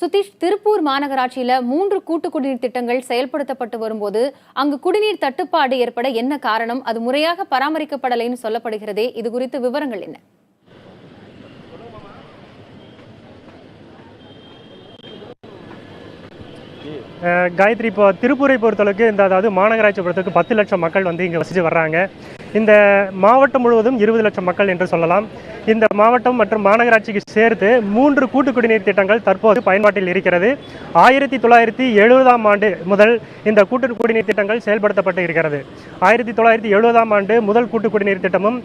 சுதீஷ், திருப்பூர் மாநகராட்சியில 3 கூட்டு குடிநீர் திட்டங்கள் செயல்படுத்தப்பட்டு வரும்போது அங்கு குடிநீர் தட்டுப்பாடு ஏற்பட என்ன காரணம்? அது முறையாக பராமரிக்கப்படலைன்னு சொல்லப்படுகிறதே, இது குறித்து விவரங்கள் என்ன? காயத்ரி, இப்போ திருப்பூரை பொறுத்தளவுக்கு அதாவது மாநகராட்சி பொறுத்தளவுக்கு 10 லட்சம் மக்கள் இங்கே வசித்து வர்றாங்க. இந்த மாவட்டம் முழுவதும் 20 லட்சம் மக்கள் என்று சொல்லலாம். இந்த மாவட்டம் மற்றும் மாநகராட்சிக்கு சேர்த்து 3 கூட்டு குடிநீர் திட்டங்கள் தற்போது பயன்பாட்டில் இருக்கிறது. 1970ஆம் ஆண்டு முதல் இந்த கூட்டு குடிநீர் திட்டங்கள் செயல்படுத்தப்பட்டு இருக்கிறது. 1970ஆம் ஆண்டு முதல் கூட்டு குடிநீர் திட்டமும்,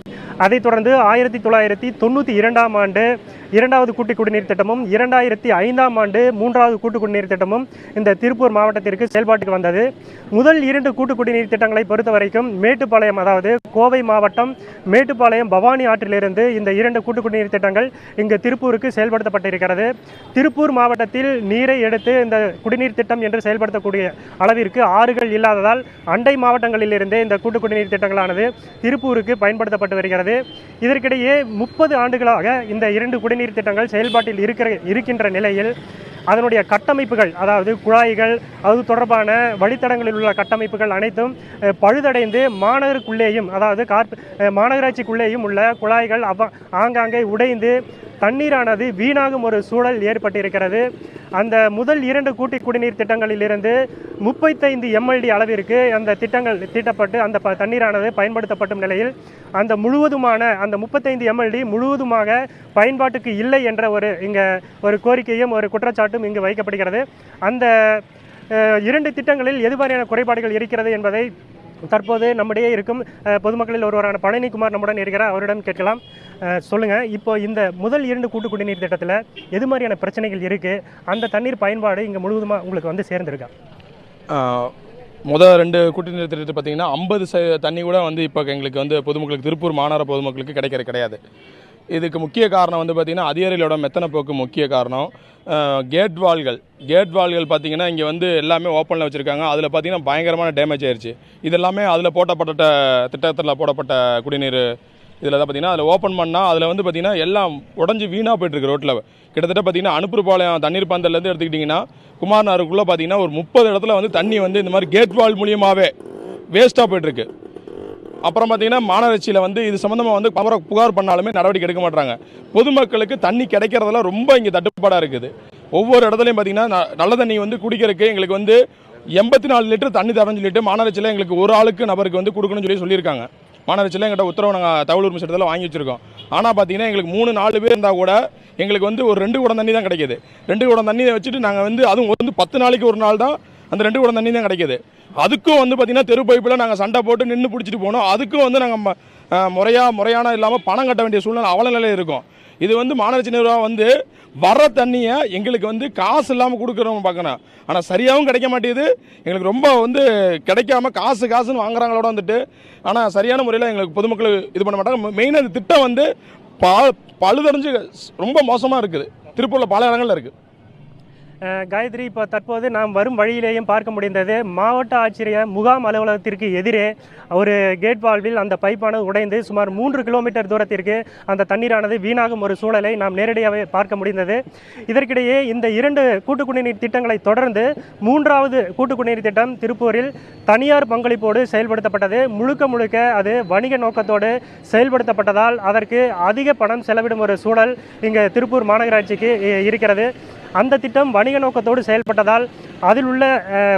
அதைத் தொடர்ந்து 1992ஆம் ஆண்டு இரண்டாவது கூட்டு குடிநீர் திட்டமும், 2005ஆம் ஆண்டு மூன்றாவது கூட்டு குடிநீர் திட்டமும் இந்த திருப்பூர் மாவட்டத்திற்கு செயல்பாட்டுக்கு வந்தது. முதல் 2 கூட்டு குடிநீர் திட்டங்களை பொறுத்த வரைக்கும் மேட்டுப்பாளையம், அதாவது கோவை மாவட்டம் மேட்டுப்பாளையம் பவானி ஆற்றிலிருந்து இந்த 2 கூட்டு குடிநீர் திட்டங்கள் இங்கு திருப்பூருக்கு செயல்படுத்தப்பட்டிருக்கிறது. திருப்பூர் மாவட்டத்தில் நீரை எடுத்து இந்த குடிநீர் திட்டம் என்று செயல்படுத்தக்கூடிய அளவிற்கு ஆறுகள் இல்லாததால் அண்டை மாவட்டங்களிலிருந்தே இந்த கூட்டு குடிநீர் திட்டங்களானது திருப்பூருக்கு பயன்படுத்தப்பட்டு வருகிறது. இதற்கிடையே 30 ஆண்டுகளாக இந்த 2 குடிநீர் திட்டங்கள் செயல்பாட்டில் இருக்கின்ற நிலையில் அதனுடைய கட்டமைப்புகள், அதாவது குழாய்கள், அது தொடர்பான வழித்தடங்களில் உள்ள கட்டமைப்புகள் அனைத்தும் பழுதடைந்து மாநகருக்குள்ளேயும், அதாவது மாநகராட்சிக்குள்ளேயும் உள்ள குழாய்கள் ஆங்காங்கே உடைந்து தண்ணீரானது வீணாகும் ஒரு சூழல் ஏற்பட்டிருக்கிறது. அந்த முதல் 2 கூட்டு குடிநீர் திட்டங்களிலிருந்து 35 MLD அளவிற்கு அந்த திட்டங்கள் தீட்டப்பட்டு அந்த தண்ணீரானது பயன்படுத்தப்படும் நிலையில் அந்த 35 MLD முழுவதுமாக பயன்பாட்டுக்கு இல்லை என்ற ஒரு கோரிக்கையும் ஒரு குற்றச்சாட்டும் இங்கு வைக்கப்படுகிறது. அந்த 2 திட்டங்களில் எது மாதிரியான குறைபாடுகள் இருக்கிறது என்பதை தற்போது நம்முடைய இருக்கும் பொதுமக்களில் ஒருவரான பழனிக்குமார் நம்முடன் இருக்கிறார். அவரிடம் கேட்கலாம். சொல்லுங்க, இப்போ இந்த முதல் 2 கூட்டு குடிநீர் திட்டத்தில் எது மாதிரியான பிரச்சனைகள் இருக்கு? அந்த தண்ணீர் பயன்பாடு இங்கே முழுவதுமாக உங்களுக்கு சேர்ந்துருக்கா? முதல் 2 குடிநீர் திட்டத்தை பார்த்தீங்கன்னா 50 தண்ணி கூட இப்போ எங்களுக்கு பொதுமக்களுக்கு, திருப்பூர் மாநகர பொதுமக்களுக்கு கிடையாது. இதுக்கு முக்கிய காரணம் பார்த்திங்கன்னா அதிகாரிகளோட மெத்தனை போக்கு முக்கிய காரணம். கேட் வால்கள் பார்த்திங்கன்னா இங்கே எல்லாமே ஓப்பனில் வச்சுருக்காங்க. அதில் பார்த்திங்கன்னா பயங்கரமான டேமேஜ் ஆயிடுச்சு. இதெல்லாமே அதில் போடப்பட்ட திட்டத்தில் போடப்பட்ட குடிநீர் இதில் தான் பார்த்திங்கன்னா அதில் ஓப்பன் பண்ணால் அதில் பார்த்திங்கன்னா எல்லாம் உடஞ்சி வீணாக போய்ட்டுருக்கு. ரோட்டில் கிட்டத்தட்ட பார்த்திங்கன்னா அனுப்புப்பாளையம் தண்ணீர் பந்தல்லேருந்து எடுத்துக்கிட்டிங்கன்னா குமார் நகருக்குள்ளே பார்த்திங்கன்னா ஒரு 30 இடத்துல தண்ணி இந்த மாதிரி கேட் வால் மூலியமாகவே வேஸ்ட்டாக போய்ட்டுருக்கு. அப்புறம் பார்த்திங்கன்னா மாநகராட்சியில் இது சம்மந்தமாக புகார் பண்ணாலுமே நடவடிக்கை எடுக்க மாட்டாங்க. பொதுமக்களுக்கு தண்ணி கிடைக்கிறதுல ரொம்ப இங்கே தட்டுப்பாடாக இருக்குது. ஒவ்வொரு இடத்துலையும் பார்த்திங்கன்னா நல்ல தண்ணி குடிக்கிறதுக்கு எங்களுக்கு 84 லிட்டர் தண்ணி தரேன்னு சொல்லிட்டு மாநகராட்சியில் எங்களுக்கு ஒரு ஆளுக்கு நபருக்கு கொடுக்கணும்னு சொல்லியிருக்காங்க. மாநகராட்சியில் எங்கிட்ட உத்தரவு நாங்கள் தகவல் உரிமை சட்டத்தில் வாங்கி வச்சுருக்கோம். ஆனால் பார்த்திங்கன்னா எங்களுக்கு 3-4 பேர் இருந்தால் கூட எங்களுக்கு ஒரு 2 குடம் தண்ணி தான் கிடைக்கிது. 2 குடம் தண்ணியை வச்சுட்டு நாங்கள் அதுவும் 10 நாளைக்கு ஒரு நாள் தான் அந்த 2 குடம் தண்ணி தான் கிடைக்கிது. அதுக்கும் பார்த்திங்கன்னா தெரு பைப்பில் நாங்கள் சண்டை போட்டு நின்று பிடிச்சிட்டு போனோம். அதுக்கும் நாங்கள் முறையான இல்லாமல் பணம் கட்ட வேண்டிய சூழ்நிலை அவல நிலையில் இருக்கும். இது மாநகராட்சி நிர்வாகம் வர தண்ணியை எங்களுக்கு காசு இல்லாமல் கொடுக்குறவங்க பார்க்கணும். ஆனால் சரியாகவும் கிடைக்க மாட்டேங்குது. எங்களுக்கு ரொம்ப கிடைக்காம காசுன்னு வாங்குறாங்களோட ஆனால் சரியான முறையில் எங்களுக்கு பொதுமக்கள் இது பண்ண மாட்டாங்க. மெயினாக இந்த திட்டம் பழுதடைஞ்சு ரொம்ப மோசமாக இருக்குது. திருப்பூரில் பல இடங்களில் இருக்குது. காயத்ரி, இப்போ தற்போது நாம் வரும் வழியிலேயும் பார்க்க முடிந்தது, மாவட்ட ஆட்சியர் முகாம் அலுவலகத்திற்கு எதிரே ஒரு கேட் வால்வில் அந்த பைப்பானது உடைந்து சுமார் 3 கிலோமீட்டர் தூரத்திற்கு அந்த தண்ணீரானது வீணாகும் ஒரு சூழலை நாம் நேரடியாகவே பார்க்க முடிந்தது. இதற்கிடையே இந்த 2 கூட்டு குடிநீர் திட்டங்களை தொடர்ந்து 3வது கூட்டு குடிநீர் திட்டம் திருப்பூரில் தனியார் பங்களிப்போடு செயல்படுத்தப்பட்டது. முழுக்க அது வணிக நோக்கத்தோடு செயல்படுத்தப்பட்டதால் அதற்கு அதிக பணம் செலவிடும் ஒரு சூழல் இங்கே திருப்பூர் மாநகராட்சிக்கு இருக்கிறது. அந்த திட்டம் வணிக நோக்கத்தோடு செயல்பட்டதால் அதில் உள்ள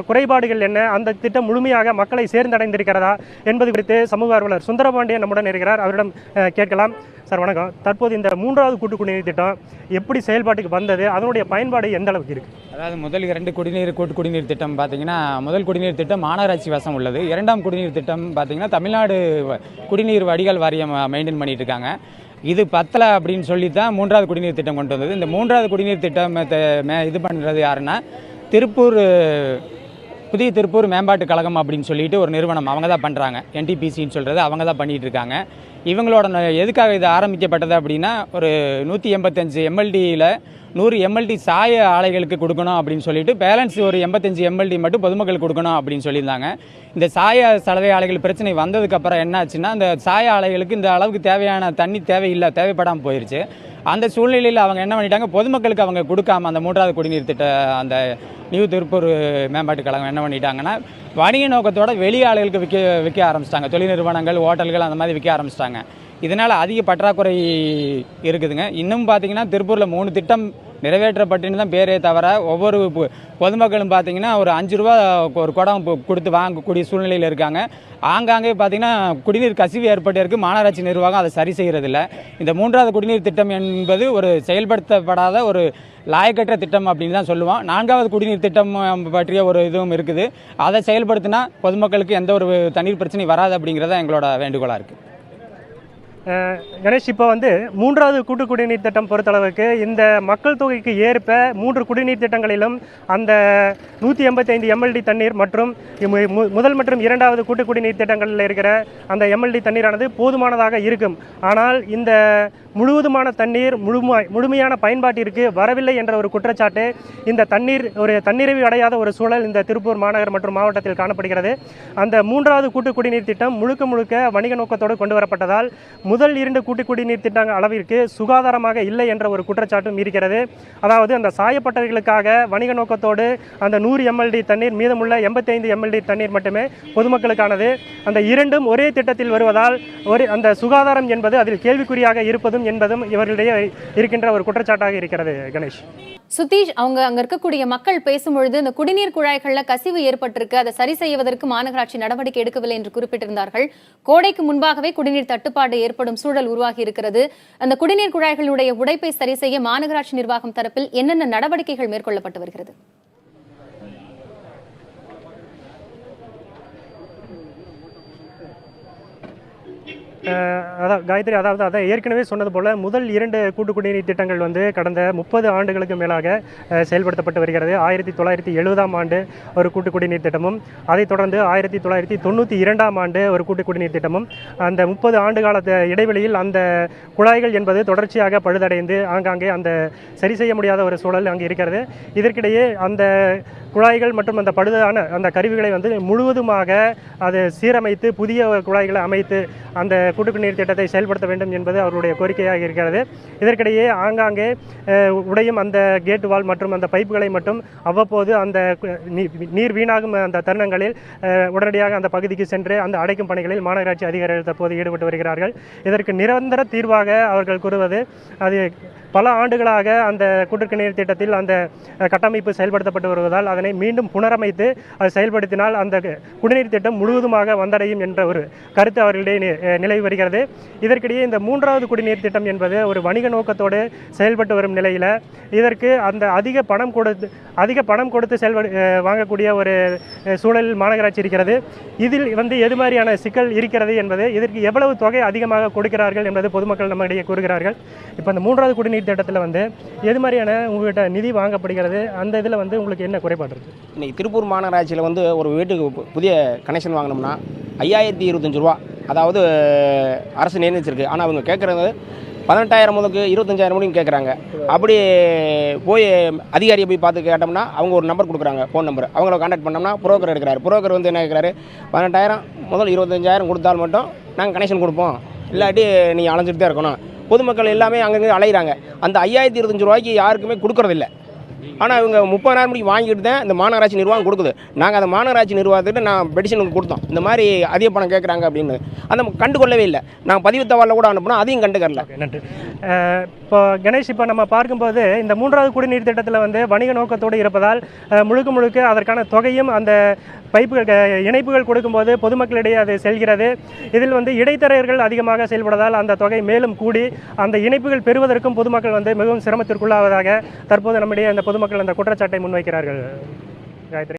குறைபாடுகள் என்ன, அந்த திட்டம் முழுமையாக மக்களை சேர்ந்தடைந்திருக்கிறதா என்பது குறித்து சமூக ஆர்வலர் சுந்தரபாண்டியன் நம்முடன் இருக்கிறார். அவரிடம் கேட்கலாம். சார் வணக்கம். தற்போது இந்த 3வது கூட்டு குடிநீர் திட்டம் எப்படி செயல்பாட்டுக்கு வந்தது? அதனுடைய பயன்பாடு எந்த அளவுக்கு இருக்குது? அதாவது முதல் 2 கூட்டு குடிநீர் திட்டம் பார்த்திங்கன்னா, முதல் குடிநீர் திட்டம் மாநகராட்சி வசம் உள்ளது. 2ஆம் குடிநீர் திட்டம் பார்த்திங்கன்னா தமிழ்நாடு குடிநீர் வடிகால் வாரியம் மெயின்டைன் பண்ணிட்டு இருக்காங்க. இது பத்தலை அப்படின்னு சொல்லி தான் 3வது குடிநீர் திட்டம் கொண்டு வந்தது. இந்த 3வது குடிநீர் திட்டம் இது பண்ணுறது யாருன்னா புதிய திருப்பூர் மேம்பாட்டு கழகம் அப்படின்னு சொல்லிட்டு ஒரு நிறுவனம், அவங்க தான் பண்ணுறாங்க. NTPCன்னு சொல்கிறது அவங்க தான் பண்ணிகிட்டு இருக்காங்க. இவங்களோட எதுக்காக இது ஆரம்பிக்கப்பட்டது அப்படின்னா, ஒரு 185 MLDயில் 100 MLD சாய ஆலைகளுக்கு கொடுக்கணும் அப்படின்னு சொல்லிட்டு பேலன்ஸ் ஒரு 85 MLD மட்டும் பொதுமக்களுக்கு கொடுக்கணும் அப்படின்னு சொல்லியிருந்தாங்க. இந்த சாய சலவை ஆலைகள் பிரச்சனை வந்ததுக்கப்புறம் என்ன ஆச்சுன்னா, அந்த சாய ஆலைகளுக்கு இந்த அளவுக்கு தேவையான தண்ணி தேவைப்படாமல் போயிடுச்சு. அந்த சூழ்நிலையில் அவங்க என்ன பண்ணிட்டாங்க, பொதுமக்களுக்கு அவங்க கொடுக்காம அந்த 3வது குடிநீர் திட்ட அந்த நியூ திருப்பூர் மேம்பாட்டு கழகம் என்ன பண்ணிட்டாங்கன்னா, வணிக நோக்கத்தோட வெளி ஆளுகளுக்கு விற்க ஆரம்பிச்சிட்டாங்க. தொழில் நிறுவனங்கள், ஹோட்டல்கள் அந்த மாதிரி விற்க ஆரம்பிச்சிட்டாங்க. இதனால் அதிக பற்றாக்குறை இருக்குதுங்க. இன்னும் பார்த்தீங்கன்னா திருப்பூரில் 3 திட்டம் நிறைவேற்றப்பட்டுன்னு தான் பேரே தவிர, ஒவ்வொரு பொதுமக்களும் பார்த்தீங்கன்னா ஒரு 5 ரூபா ஒரு குடம் கொடுத்து வாங்கக்கூடிய சூழ்நிலையில் இருக்காங்க. ஆங்காங்கே பார்த்தீங்கன்னா குடிநீர் கசிவு ஏற்பட்டு இருக்குது. மாநகராட்சி நிர்வாகம் அதை சரி செய்கிறதில்ல. இந்த 3வது குடிநீர் திட்டம் என்பது ஒரு செயல்படுத்தப்படாத ஒரு லாயக்கற்ற திட்டம் அப்படின்னு தான் சொல்லுவோம். 4வது குடிநீர் திட்டம் பற்றிய ஒரு இதுவும் இருக்குது. அதை செயல்படுத்தினா பொதுமக்களுக்கு எந்த ஒரு தண்ணீர் பிரச்சனை வராது அப்படிங்கிறத எங்களோட வேண்டுகோளாக இருக்குது. கணேஷ், இப்போ வந்து 3வது கூட்டு குடிநீர் திட்டம் பொறுத்தளவுக்கு இந்த மக்கள் தொகைக்கு ஏற்ப 3 குடிநீர் திட்டங்களிலும் அந்த 185 எம்எல்டி தண்ணீர் மற்றும் முதல் மற்றும் 2வது கூட்டு குடிநீர் திட்டங்களில் இருக்கிற அந்த எம்எல்டி தண்ணீரானது போதுமானதாக இருக்கும். ஆனால் இந்த முழுவதுமான தண்ணீர் முழுமையான பயன்பாட்டிற்கு வரவில்லை என்ற ஒரு குற்றச்சாட்டு, இந்த தண்ணீர் ஒரு தன்னிறைவு அடையாத ஒரு சூழல் இந்த திருப்பூர் மாநகர் மற்றும் மாவட்டத்தில் காணப்படுகிறது. அந்த 3வது கூட்டு குடிநீர் திட்டம் முழுக்க வணிக நோக்கத்தோடு கொண்டு வரப்பட்டதால் முதல் 2 கூட்டு குடிநீர் திட்டங்கள் அளவிற்கு சுகாதாரமாக இல்லை என்ற ஒரு குற்றச்சாட்டும் இருக்கிறது. அதாவது அந்த சாயப்பட்டறைகளுக்காக வணிக நோக்கத்தோடு அந்த 100 எம்எல்டி தண்ணீர், மீதமுள்ள 85 எம்எல்டி தண்ணீர் மட்டுமே பொதுமக்களுக்கானது. அந்த இரண்டும் ஒரே திட்டத்தில் வருவதால் அந்த சுகாதாரம் என்பது அதில் கேள்விக்குறியாக இருப்பதும் என்பதும் இவர்களிடையே இருக்கின்ற ஒரு குற்றச்சாட்டாக இருக்கிறது. கணேஷ், சுதீஷ், அவங்க அங்க இருக்கக்கூடிய மக்கள் பேசும்பொழுது இந்த குடிநீர் குழாய்கள்ல கசிவு ஏற்பட்டிருக்கு, அதை சரி செய்வதற்கு மாநகராட்சி நடவடிக்கை எடுக்கவில்லை என்று குறிப்பிட்டிருந்தார்கள். கோடைக்கு முன்பாகவே குடிநீர் தட்டுப்பாடு ஏற்படும் சூழல் உருவாகி இருக்கிறது. அந்த குடிநீர் குழாய்களுடைய உடைப்பை சரி செய்ய மாநகராட்சி நிர்வாகம் தரப்பில் என்னென்ன நடவடிக்கைகள் மேற்கொள்ளப்பட்டு வருகிறது? காயத்ரி, அதாவது ஏற்கனவே சொன்னது போல் முதல் 2 கூட்டு குடிநீர் திட்டங்கள் வந்து கடந்த 30 ஆண்டுகளுக்கு மேலாக செயல்படுத்தப்பட்டு வருகிறது. 1970ஆம் ஆண்டு ஒரு கூட்டு குடிநீர் திட்டமும், அதைத் தொடர்ந்து 1992ஆம் ஆண்டு ஒரு கூட்டு குடிநீர் திட்டமும், அந்த 30 ஆண்டு கால இடைவெளியில் அந்த குழாய்கள் என்பது தொடர்ச்சியாக பழுதடைந்து ஆங்காங்கே அந்த சரி செய்ய முடியாத ஒரு சூழல் அங்கே இருக்கிறது. இதற்கிடையே அந்த குழாய்கள் மற்றும் அந்த பழுதான அந்த கருவிகளை வந்து முழுவதுமாக அதை சீரமைத்து புதிய குழாய்களை அமைத்து அந்த கூட்டு குடிநீர் திட்டத்தை செயல்படுத்த வேண்டும் என்பது அவருடைய கோரிக்கையாக இருக்கிறது. இதற்கிடையே ஆங்காங்கே உடையும் அந்த கேட் வால் மற்றும் அந்த பைப்புகளை மட்டும் அவ்வப்போது அந்த நீர் வீணாகும் அந்த தருணங்களில் உடனடியாக அந்த பகுதிக்கு சென்று அந்த அடைக்கும் பணிகளில் மாநகராட்சி அதிகாரிகள் தற்போது ஈடுபட்டு வருகிறார்கள். இதற்கு நிரந்தர தீர்வாக அவர்கள் கூறுவது, அது பல ஆண்டுகளாக அந்த கூட்டுக்குடிநீர் திட்டத்தில் அந்த கட்டமைப்பு செயல்படுத்தப்பட்டு வருவதால் அதனை மீண்டும் புனரமைத்து அது செயல்படுத்தினால் அந்த குடிநீர் திட்டம் முழுவதுமாக வந்தடையும் என்ற ஒரு கருத்து அவர்களிடையே நிலவி வருகிறது. இதற்கிடையே இந்த 3வது குடிநீர் திட்டம் என்பது ஒரு வணிக நோக்கத்தோடு செயல்பட்டு வரும் நிலையில் இதற்கு அந்த அதிக பணம் கொடுத்து வாங்கக்கூடிய ஒரு சூழலில் மாநகராட்சி இருக்கிறது. இதில் வந்து எது மாதிரியான சிக்கல் இருக்கிறது என்பது, இதற்கு எவ்வளவு தொகை அதிகமாக கொடுக்கிறார்கள் என்பது பொதுமக்கள் நம்மிடையே கூறுகிறார்கள். இப்போ இந்த 3வது குடிநீர் திட்டத்தில் வந்து எது மாதிரியான உங்கள்கிட்ட நிதி வாங்கப்படுகிறது, அந்த இதில் வந்து உங்களுக்கு என்ன குறைபாடு இருக்குது? இன்றைக்கி திருப்பூர் மாநகராட்சியில் வந்து ஒரு வீட்டுக்கு புதிய கனெக்ஷன் வாங்கினோம்னா 5025 ரூபா, அதாவது அரசு நிர்ணயிச்சிருக்கு. ஆனால் அவங்க கேட்குறது 18,000 முதலுக்கு 25,000 முடியும் கேட்குறாங்க. அப்படி போய் அதிகாரியை போய் பார்த்து கேட்டோம்னா அவங்க ஒரு நம்பர் கொடுக்குறாங்க, ஃபோன் நம்பர். அவங்கள கான்டாக்ட் பண்ணோம்னா புரோக்கர் எடுக்கிறாரு. புரோக்கர் வந்து என்ன கேட்குறாரு, 18,000 முதல் 25,000 கொடுத்தால் மட்டும் நாங்கள் கனெக்ஷன் கொடுப்போம், இல்லாட்டி நீங்கள் அலைஞ்சிட்டு தான் இருக்கணும். பொதுமக்கள் எல்லாமே அங்கங்கே அலைகிறாங்க. அந்த 5025 ரூபாய்க்கு யாருக்குமே கொடுக்குறதில்ல. ஆனால் இவங்க 30,000 மணிக்கு வாங்கிட்டு தான் இந்த மாநகராட்சி நிர்வாகம் கொடுக்குது. நாங்கள் அந்த மாநகராட்சி நிர்வாகத்துக்கு நான் பெட்டிஷனுக்கு கொடுத்தோம், இந்த மாதிரி அதிக பணம் கேட்குறாங்க அப்படின்னு. அந்த கண்டுகொள்ளவே இல்லை. நாங்கள் பதிவு தகவலில் கூட அனுப்பினோம், அதையும் கண்டுக்கறல. நன்றி. இப்போ கணேஷ், இப்போ நம்ம பார்க்கும்போது இந்த 3வது குடிநீர் திட்டத்தில் வந்து வணிக நோக்கத்தோடு இருப்பதால் முழுக்க அதற்கான தொகையும் அந்த இணைப்புகள் கொடுக்கும்போது பொதுமக்களிடையே அது செல்கிறது. இதில் வந்து இடைத்தரகர்கள் அதிகமாக செயல்படுவதால் அந்த தொகை மேலும் கூடி அந்த இணைப்புகள் பெறுவதற்கும் பொதுமக்கள் வந்து மிகவும் சிரமத்திற்குள்ளாவதாக தற்போது நம்மிடையே அந்த பொதுமக்கள் அந்த குற்றச்சாட்டை முன்வைக்கிறார்கள். காயத்ரி.